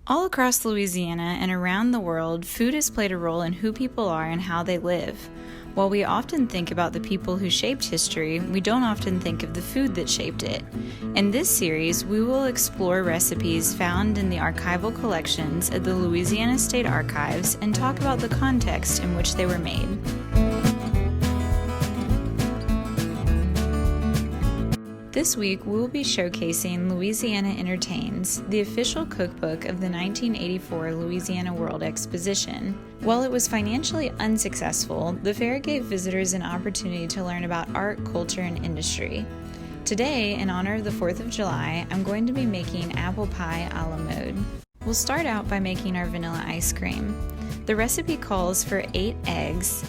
All across Louisiana and around the world, food has played a role in who people are and how they live. While we often think about the people who shaped history, we don't often think of the food that shaped it. In this series, we will explore recipes found in the archival collections at the Louisiana State Archives and talk about the context in which they were made. This week, we will be showcasing Louisiana Entertains, the official cookbook of the 1984 Louisiana World Exposition. While it was financially unsuccessful, the fair gave visitors an opportunity to learn about art, culture, and industry. Today, in honor of the 4th of July, I'm going to be making apple pie a la mode. We'll start out by making our vanilla ice cream. The recipe calls for 8 eggs,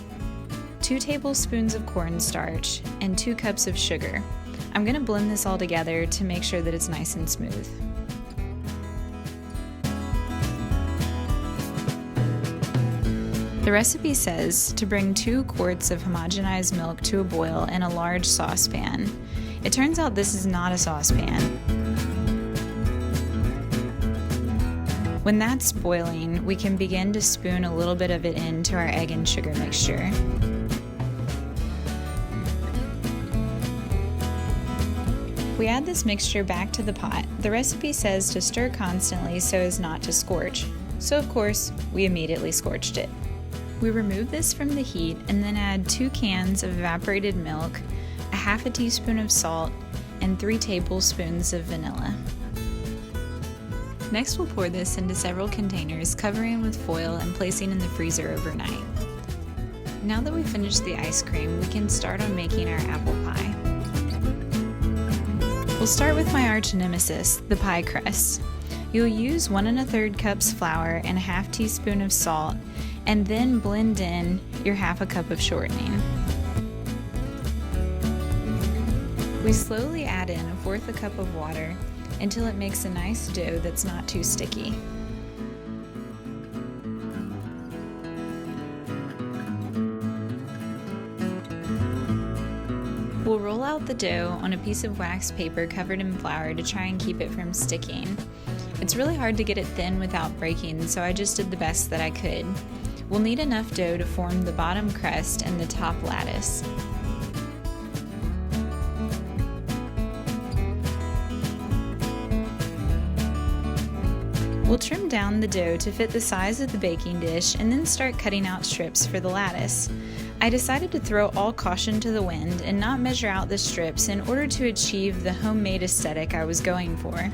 2 tablespoons of cornstarch, and 2 cups of sugar. I'm going to blend this all together to make sure that it's nice and smooth. The recipe says to bring 2 quarts of homogenized milk to a boil in a large saucepan. It turns out this is not a saucepan. When that's boiling, we can begin to spoon a little bit of it into our egg and sugar mixture. We add this mixture back to the pot. The recipe says to stir constantly so as not to scorch. So of course, we immediately scorched it. We remove this from the heat and then add 2 cans of evaporated milk, a half a teaspoon of salt, and 3 tablespoons of vanilla. Next, we'll pour this into several containers, covering with foil and placing in the freezer overnight. Now that we've finished the ice cream, we can start on making our apple pie. We'll start with my arch nemesis, the pie crust. You'll use 1 1/3 cups flour and a half teaspoon of salt, and then blend in your half a cup of shortening. We slowly add in 1/4 cup of water until it makes a nice dough that's not too sticky. We'll roll out the dough on a piece of wax paper covered in flour to try and keep it from sticking. It's really hard to get it thin without breaking, so I just did the best that I could. We'll need enough dough to form the bottom crust and the top lattice. We'll trim down the dough to fit the size of the baking dish and then start cutting out strips for the lattice. I decided to throw all caution to the wind and not measure out the strips in order to achieve the homemade aesthetic I was going for.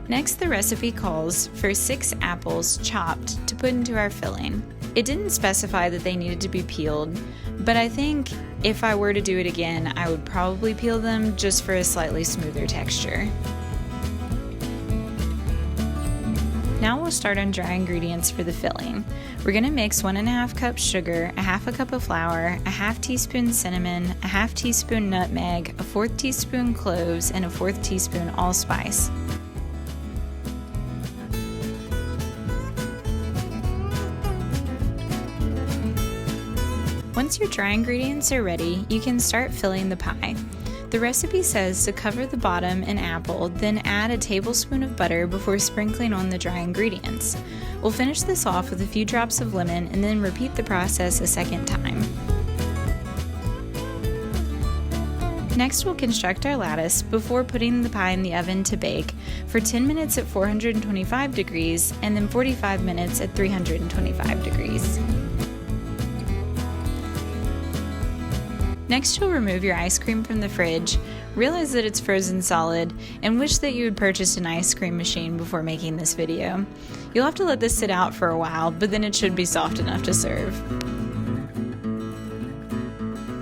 Next, the recipe calls for 6 apples chopped to put into our filling. It didn't specify that they needed to be peeled, but I think if I were to do it again, I would probably peel them just for a slightly smoother texture. Now we'll start on dry ingredients for the filling. We're going to mix 1 1/2 cups sugar, a half a cup of flour, a half teaspoon cinnamon, a half teaspoon nutmeg, a 1/4 teaspoon cloves, and a 1/4 teaspoon allspice. Once your dry ingredients are ready, you can start filling the pie. The recipe says to cover the bottom in apple, then add a tablespoon of butter before sprinkling on the dry ingredients. We'll finish this off with a few drops of lemon and then repeat the process a second time. Next, we'll construct our lattice before putting the pie in the oven to bake for 10 minutes at 425 degrees and then 45 minutes at 325 degrees. Next, you'll remove your ice cream from the fridge, realize that it's frozen solid, and wish that you had purchased an ice cream machine before making this video. You'll have to let this sit out for a while, but then it should be soft enough to serve.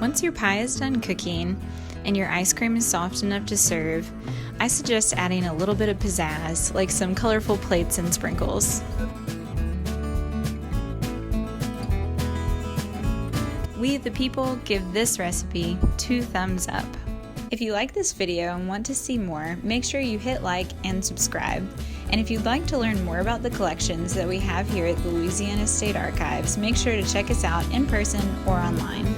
Once your pie is done cooking and your ice cream is soft enough to serve, I suggest adding a little bit of pizzazz, like some colorful plates and sprinkles. We, the people, give this recipe 2 thumbs up. If you like this video and want to see more, make sure you hit like and subscribe. And if you'd like to learn more about the collections that we have here at the Louisiana State Archives, make sure to check us out in person or online.